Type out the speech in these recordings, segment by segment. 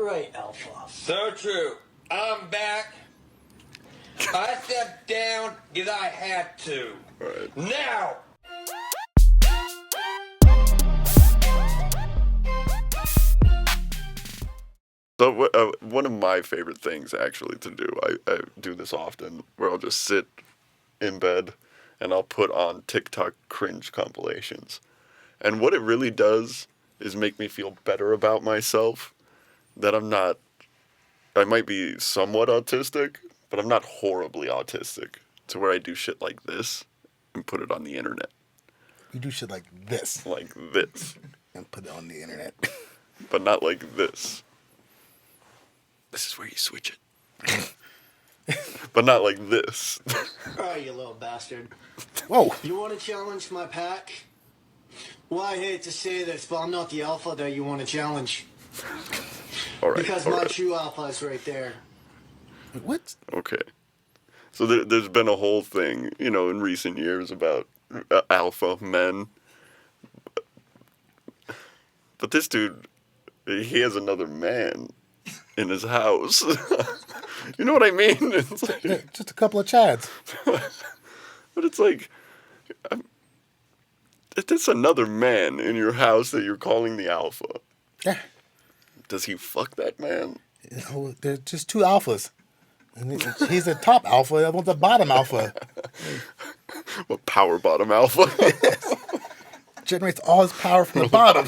right, Alpha? So true. I'm back. I stepped down because I had to. Right. Now! So one of my favorite things actually to do, I do this often, where I'll just sit in bed and I'll put on TikTok cringe compilations. And what it really does is make me feel better about myself, that I might be somewhat autistic, but I'm not horribly autistic, to where I do shit like this and put it on the internet. You do shit like this. Like this. And put it on the internet. But not like this. This is where you switch it. But not like this. Alright, you little bastard. Whoa. You want to challenge my pack? Well, I hate to say this, but I'm not the alpha that you want to challenge. All right. Because my true alpha is right there. What? Okay. So there's been a whole thing, in recent years about alpha men. But this dude, he has another man in his house. You know what I mean? It's like, Yeah, just a couple of chads. but it's like, it's another man in your house that you're calling the alpha. Yeah. Does he fuck that man? There's just two alphas. And he's the top alpha, the other one's the bottom alpha. What, power bottom alpha? Generates all his power from the bottom.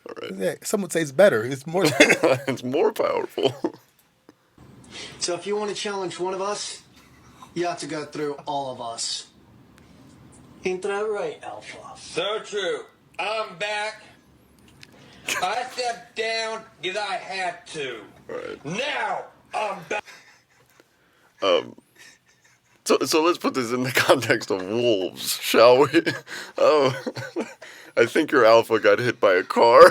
All right. Yeah, some would say it's better. It's more. It's more powerful. So if you want to challenge one of us, you have to go through all of us. Ain't that right, Alpha? So true. I'm back. I stepped down because I had to. Right. Now I'm back. So let's put this in the context of wolves, shall we? I think your alpha got hit by a car.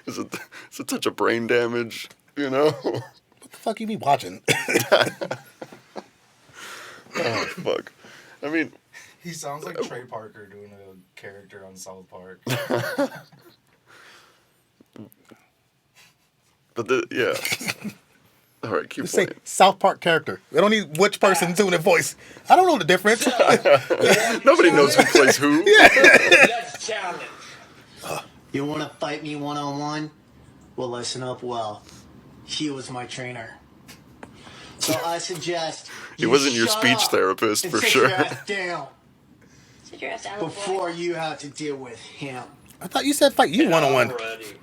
It's a touch of brain damage, What the fuck you be watching? Oh, fuck. I mean... He sounds like Trey Parker doing a character on South Park. But yeah. All right, keep Just say playing. South Park character. We don't need which person doing the voice. I don't know the difference. Nobody knows who plays who. Let's challenge. You want to fight me one-on-one? Well, listen up well. He was my trainer. So I suggest He wasn't your shut speech up therapist, and for sit sure. your ass down Sit your ass down, little boy. before you have to deal with him. I thought you said fight you one-on-one. Already.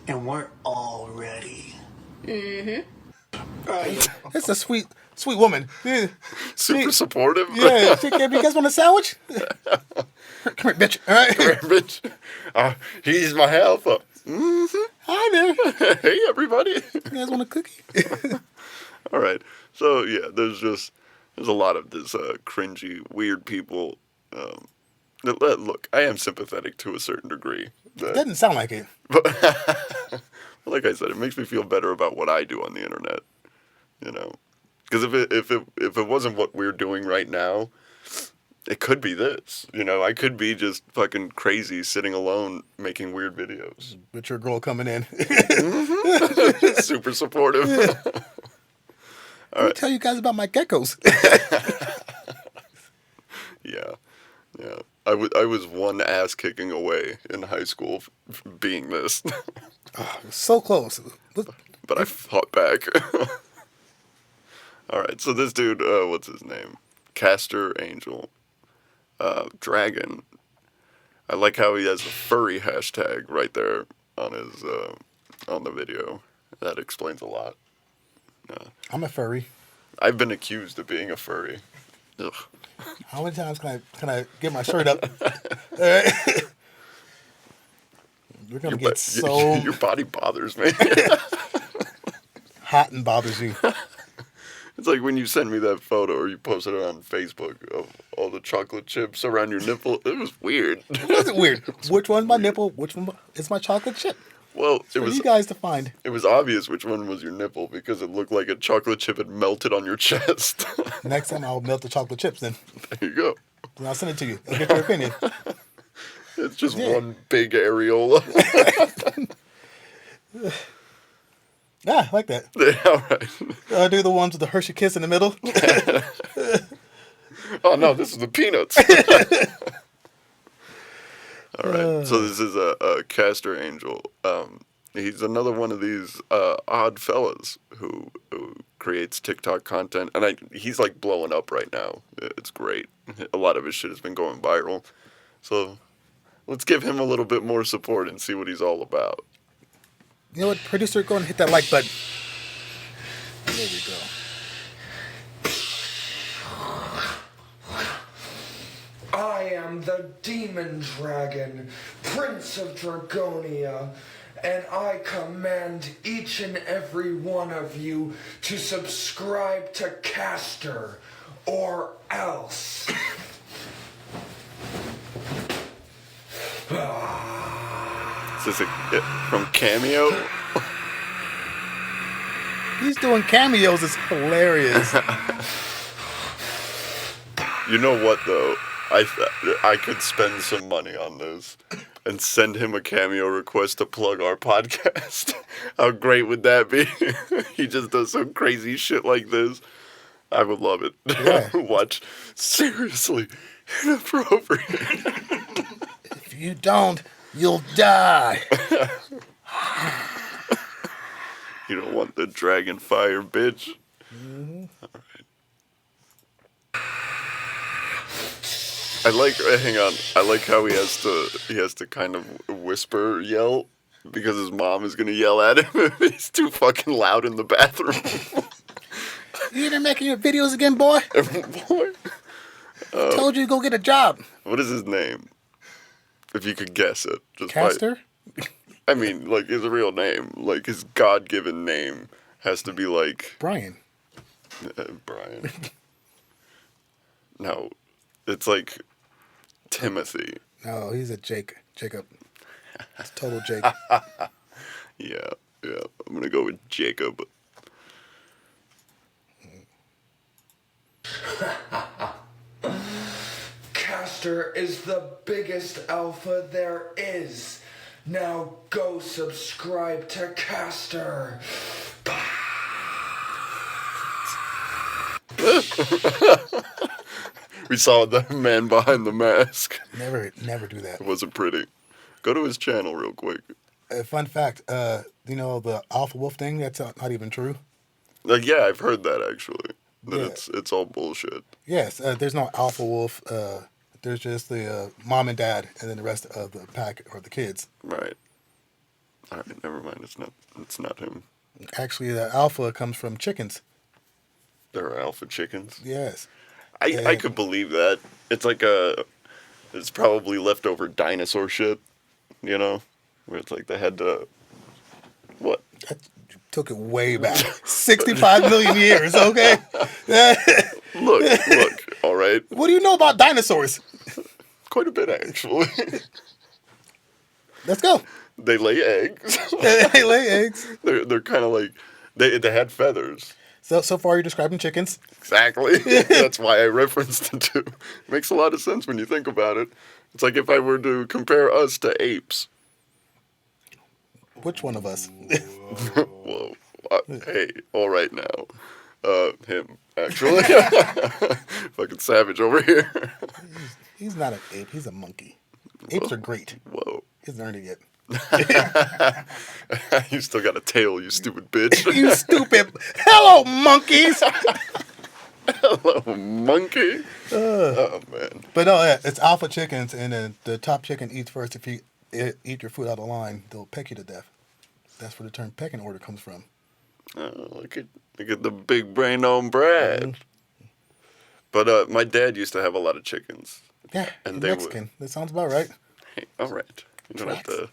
And we're all ready. Mm-hmm. Alright. That's a sweet woman. Yeah. Super supportive. Yeah. She, you guys want a sandwich? Come here, bitch. All right. Bitch. He's my alpha. Hi there. Hey, everybody. You guys want a cookie? All right. So, yeah, there's a lot of this cringy, weird people. Look, I am sympathetic to a certain degree. It doesn't sound like it. But like I said, it makes me feel better about what I do on the internet. Because if it wasn't what we're doing right now, it could be this. I could be just fucking crazy sitting alone making weird videos. But your girl coming in. Super supportive. Let me tell you guys about my geckos. Yeah. I was one ass kicking away in high school being this. So close. But I fought back. All right, so this dude, what's his name? Caster Angel. Dragon. I like how he has a furry hashtag right there on his on the video. That explains a lot. I'm a furry. I've been accused of being a furry. Ugh. How many times can I get my shirt up? We're gonna get so your body bothers me. hot and bothers you. It's like when you sent me that photo or you posted it on Facebook of all the chocolate chips around your nipple. It was weird. It wasn't weird. Which one's my nipple? Which one is my chocolate chip? Well, For you guys to find. It was obvious which one was your nipple because it looked like a chocolate chip had melted on your chest. Next time I'll melt the chocolate chips then. There you go. And I'll send it to you. I'll get your opinion. It's just one big areola. Yeah, I like that. All right. Do the ones with the Hershey Kiss in the middle. Oh no, this is the Peanuts. All right. So this is a Caster Angel. He's another one of these odd fellas who creates TikTok content, and he's like blowing up right now. It's great. A lot of his shit has been going viral. So let's give him a little bit more support and see what he's all about. You know what, producer, go and hit that like button. There we go. I am the Demon Dragon, Prince of Dragonia, and I command each and every one of you to subscribe to Caster, or else. Is this from Cameo? He's doing cameos. It's hilarious. You know what though? I could spend some money on this and send him a Cameo request to plug our podcast. How great would that be? He just does some crazy shit like this. I would love it. Yeah. Watch. Seriously inappropriate. If you don't, you'll die. You don't want the dragon fire, bitch. Mm-hmm. All right. Hang on. I like how he has to kind of whisper yell because his mom is gonna yell at him if he's too fucking loud in the bathroom. You ain't making your videos again, boy? Boy. I told you to go get a job. What is his name? If you could guess it. Just Caster? I mean, like his real name, like his God-given name has to be like Brian. Brian. No, it's like Timothy. No, he's a Jacob. It's total Jake. Yeah. I'm gonna go with Jacob. Caster is the biggest alpha there is. Now go subscribe to Caster. We saw the man behind the mask. Never do that. It wasn't pretty. Go to his channel real quick. Fun fact, you know the Alpha Wolf thing? That's not even true. Yeah, I've heard that actually. That Yeah. it's all bullshit. Yes, there's no Alpha Wolf. There's just the mom and dad, and then the rest of the pack or the kids. Right. All right, never mind. It's not him. Actually, the alpha comes from chickens. There are alpha chickens. Yes. I could believe that. It's like it's probably leftover dinosaur shit, you know, where it's like they had to, what? That took it way back. 65 million years, okay? Look, all right. What do you know about dinosaurs? Quite a bit, actually. Let's go. They lay eggs. They lay eggs. They're kind of like, they had feathers. So far you're describing chickens. Exactly. That's why I referenced it too. Makes a lot of sense when you think about it. It's like if I were to compare us to apes. Which one of us? Whoa. Hey, all right now. Him, actually. Fucking savage over here. He's not an ape. He's a monkey. Apes are great. Whoa. He hasn't earned it yet. You still got a tail, you stupid bitch. You stupid. Hello, monkeys. Hello, monkey. Oh, man. But no, yeah, it's alpha chickens, and then the top chicken eats first. If you eat your food out of line, they'll peck you to death. That's where the term pecking order comes from. Oh, look at the big brain on Brad. Mm-hmm. But my dad used to have a lot of chickens. Yeah, And you're Mexican. That sounds about right. Hey, all right. You don't have to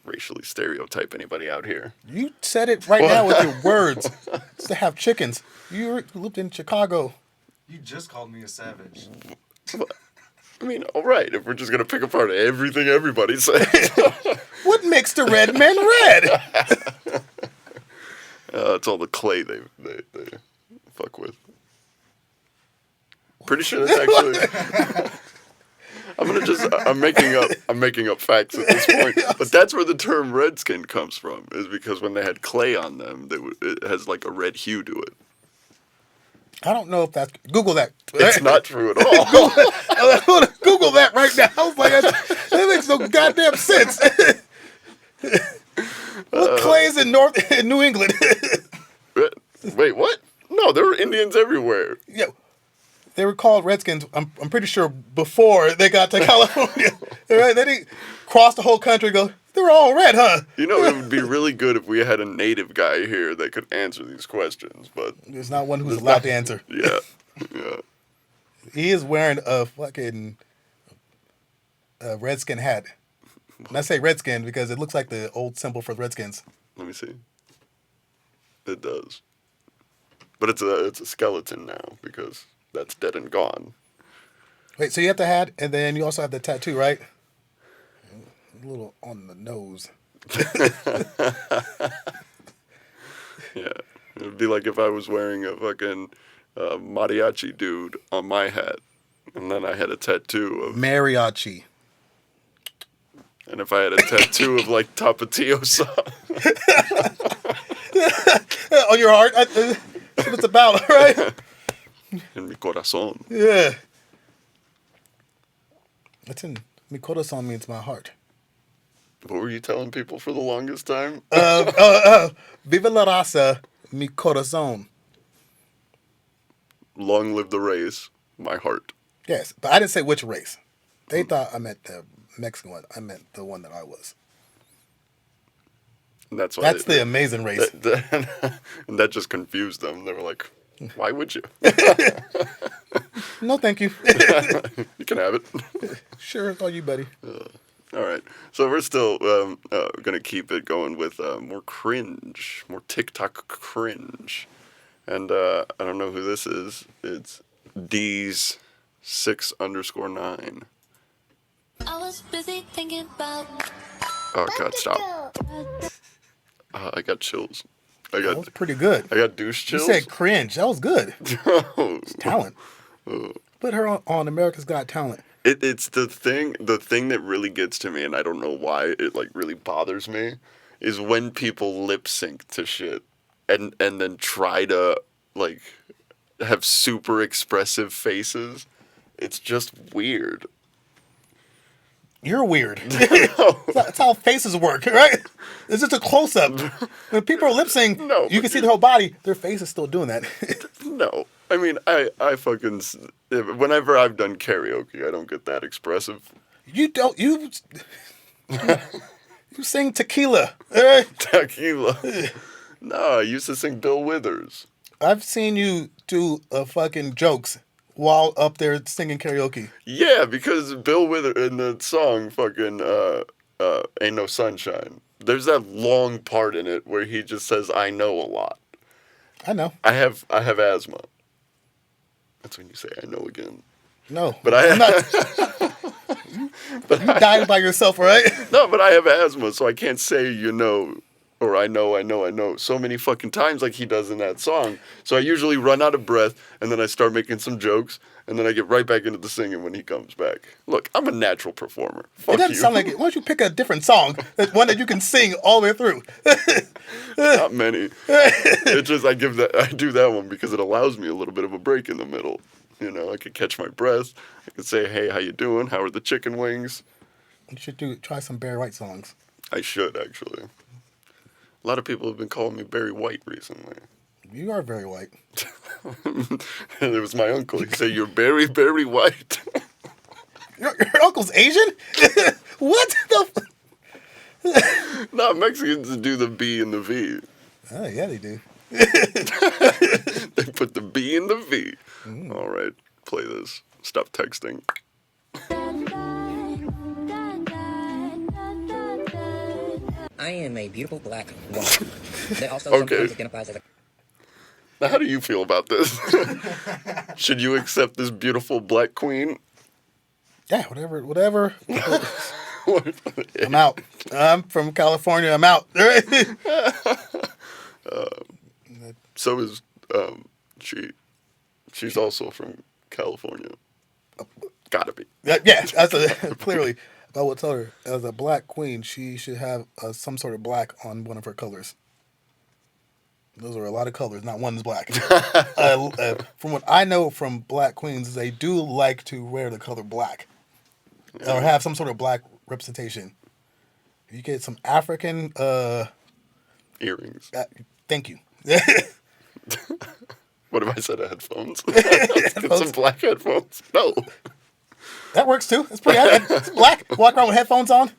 racially stereotype anybody out here. You said it right now with your words. It's to have chickens. You lived in Chicago. You just called me a savage. I mean, all right, if we're just going to pick apart everything everybody says. What makes the red men red? It's all the clay they fuck with. Pretty sure that's actually... I'm making up facts at this point. But that's where the term redskin comes from, is because when they had clay on them, it has like a red hue to it. I don't know if that's... Google that. It's not true at all. I want to Google that right now. I was like, that makes no goddamn sense. What clays in New England? Wait, what? No, there were Indians everywhere. Yeah, they were called Redskins. I'm pretty sure before they got to California. Right? They didn't cross the whole country. And go. They were all red, huh? You know, it would be really good if we had a native guy here that could answer these questions, but there's not one who's allowed to answer. Yeah. He is wearing a fucking Redskin hat. And I say Redskin because it looks like the old symbol for the Redskins. Let me see. It does. But it's a skeleton now because that's dead and gone. Wait, so you have the hat and then you also have the tattoo, right? A little on the nose. Yeah. It would be like if I was wearing a fucking mariachi dude on my hat. And then I had a tattoo of... Mariachi. And if I had a tattoo of like Tapatio sauce. On your heart? That's what it's about, right? En mi corazón. Yeah. That's in... Mi corazón means my heart. What were you telling people for the longest time? Viva la raza, mi corazón. Long live the race, my heart. Yes, but I didn't say which race. They thought I meant the Mexican one. I meant the one that I was. And that's why That's the amazing race. And that just confused them. They were like, why would you? No, thank you. You can have it. Sure, it's all you, buddy. All right. So we're still going to keep it going with more cringe, more TikTok cringe. And I don't know who this is. It's D's 6_9. I was busy thinking about. Oh, God, stop. I got chills. That was pretty good. I got douche You chills. said cringe. That was good. Oh. It's talent. Put her on America's Got Talent. It's the thing that really gets to me, and I don't know why it like really bothers me, is when people lip sync to shit and then try to like have super expressive faces. It's just weird. You're weird. That's how faces work, right? It's just a close up. When people are lip sync, you can see their whole body. Their face is still doing that. No. I mean, I fucking... Whenever I've done karaoke, I don't get that expressive. You don't... You sing Tequila. Right? Tequila. No, I used to sing Bill Withers. I've seen you do fucking jokes while up there singing karaoke. Yeah, because Bill Withers in the song fucking Ain't No Sunshine, there's that long part in it where he just says, I know a lot. I know. I have asthma. That's when you say I know again. No. But I'm not. You dying by yourself, right? No, but I have asthma, so I can't say you know or I know so many fucking times like he does in that song. So I usually run out of breath, and then I start making some jokes, and then I get right back into the singing when he comes back. Look, I'm a natural performer. Fuck it doesn't you. sound like it. Why don't you pick a different song? One that you can sing all the way through. Not many. It's just I do that one because it allows me a little bit of a break in the middle. You know, I could catch my breath. I could say, hey, how you doing? How are the chicken wings? You should try some Barry White songs. I should, actually. A lot of people have been calling me Barry White recently. You are very white. It was my uncle. He said, you're very, very white. Your uncle's Asian? What the No, Mexicans do the B and the V. Oh, yeah, they do. They put the B in the V. All right, play this. Stop texting. I am a beautiful black woman that also Okay. sometimes identifies as a... Now, how do you feel about this? Should you accept this beautiful black queen? Yeah, whatever. I'm out. I'm from California. I'm out. So is she. She's also from California. Gotta be. Yeah, that's clearly. I will tell her, as a black queen, she should have some sort of black on one of her colors. Those are a lot of colors. Not one is black. From what I know from black queens, they do like to wear the color black. Or have some sort of black representation. You get some African... earrings. Thank you. What if I said headphones? Get some black headphones. No. That works too. It's pretty. It's black. Walk around with headphones on.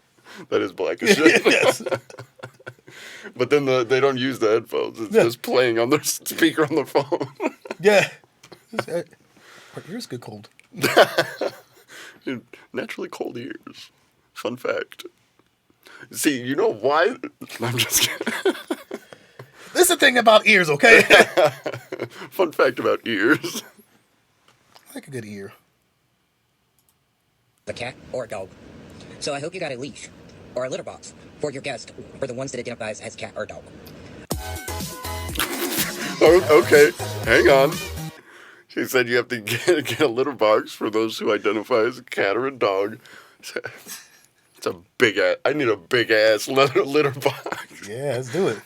That is black as shit. Yes. But then they don't use the headphones. It's just playing on their speaker on their phone. Yeah. Her ears get cold. Naturally cold ears. Fun fact. See, you know why? I'm just kidding. This is the thing about ears, okay? Fun fact about ears. I like a good ear. A cat or a dog. So I hope you got a leash or a litter box for your guest, for the ones that identifies as cat or dog. Oh, okay, hang on. She said you have to get a litter box for those who identify as a cat or a dog. It's a big ass. I need a big ass litter box. Yeah, let's do it.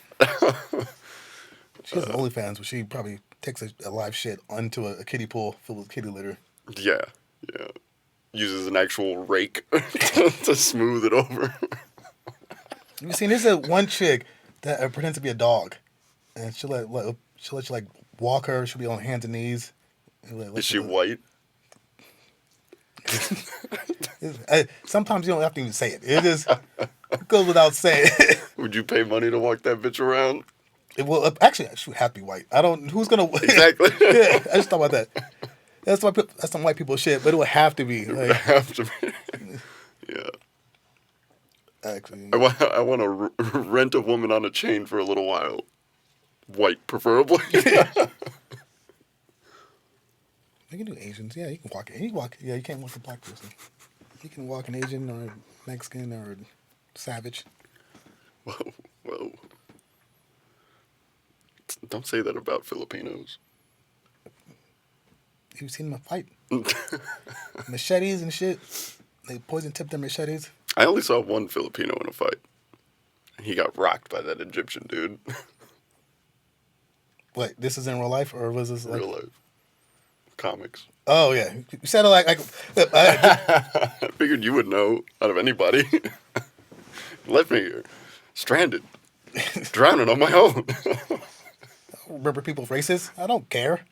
She has OnlyFans where she probably takes a live shit onto a kiddie pool filled with kitty litter. Yeah. Uses an actual rake to smooth it over. You seen? There's a one chick that pretends to be a dog, and she'll let you like walk her. She'll be on hands and knees. Is she white? Sometimes you don't have to even say it. It just goes without saying. Would you pay money to walk that bitch around? Well, actually, she would have to be white. I don't. Who's gonna? Exactly. Yeah, I just thought about that. That's some white people shit, but it would have to be. It would have to be. Yeah. Actually, I want to rent a woman on a chain for a little while. White, preferably. You can do Asians. Yeah, you can walk. Yeah, you can't walk a black person. You can walk an Asian or Mexican or savage. Whoa. Don't say that about Filipinos. You've seen them fight. Machetes and shit. They poison tipped their machetes. I only saw one Filipino in a fight. He got rocked by that Egyptian dude. Wait, this is in real life or was this like... Real life. Comics. Oh, yeah. You said it like... I figured you would know out of anybody. Left me here. Stranded. Drowning on my own. I don't remember people's races. I don't care.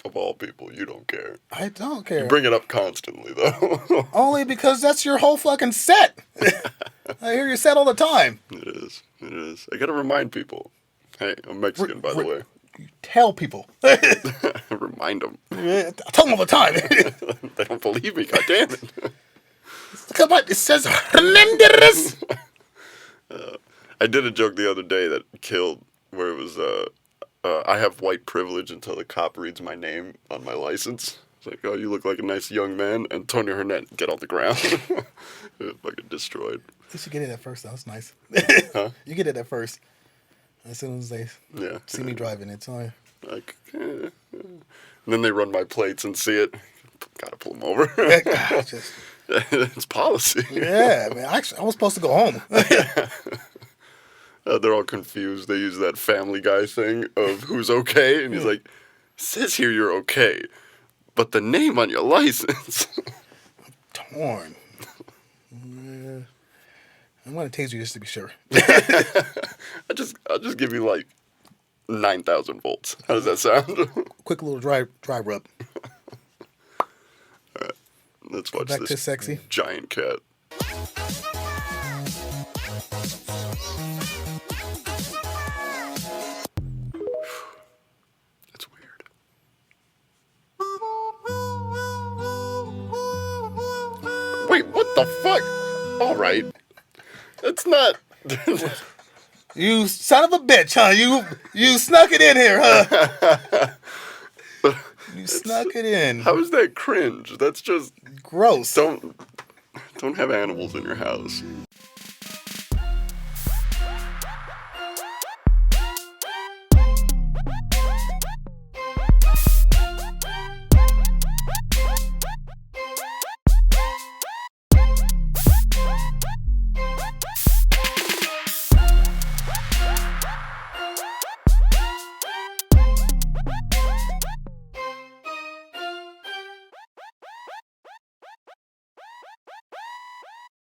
Of all people, you don't care. I don't care. You bring it up constantly, though. Only because that's your whole fucking set. I hear your set all the time. It is. I gotta remind people. Hey, I'm Mexican, by the way. You tell people. Remind them. Yeah, I tell them all the time. They don't believe me, goddammit. Come on, it says Hernandez. I did a joke the other day that killed, where it was, I have white privilege until the cop reads my name on my license. It's like, oh, you look like a nice young man. Antonio Hernandez, get on the ground. Fucking destroyed. You should get it at first. That's nice. Huh? You get it at first. As soon as they see me driving, it's on. Like, and then they run my plates and see it. Gotta pull them over. It's policy. Yeah, man. Actually, I was supposed to go home. They're all confused. They use that Family Guy thing of who's okay, and he's like, "Says here you're okay, but the name on your license." Torn. Yeah. I'm gonna tase you just to be sure. I'll just give you like 9,000 volts. How does that sound? Quick little dry rub. All right, let's watch back this to sexy giant cat. That's weird. Wait, what the fuck? All right. That's not... You son of a bitch, huh? You snuck it in here, huh? You snuck it in. How is that cringe? That's just... Gross. Don't have animals in your house.